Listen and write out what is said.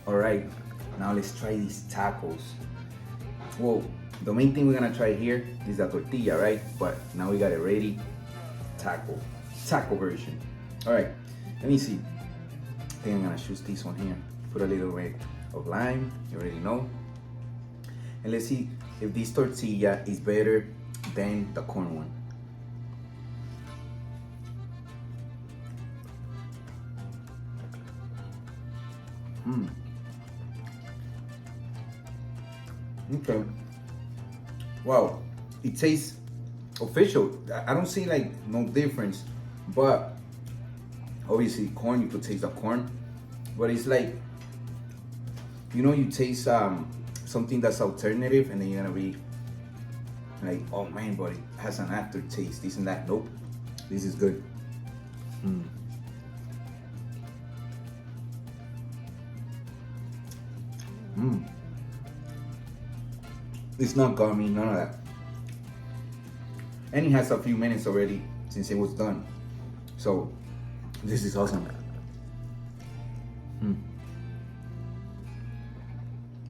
All right, now let's try these tacos. Well, the main thing we're gonna try here is the tortilla, right? But now we got it ready. Taco version. All right, let me see. I think I'm gonna choose this one here. Put a little bit of lime, you already know. And let's see if this tortilla is better than the corn one. Okay. Wow, it tastes official. I don't see like no difference, but obviously corn, you could taste the corn, but it's like, you taste something that's alternative, and then you're gonna be like, oh man, but it has an aftertaste, this and that. Nope, this is good. It's not gummy, none of that. And it has a few minutes already since it was done. So this is awesome.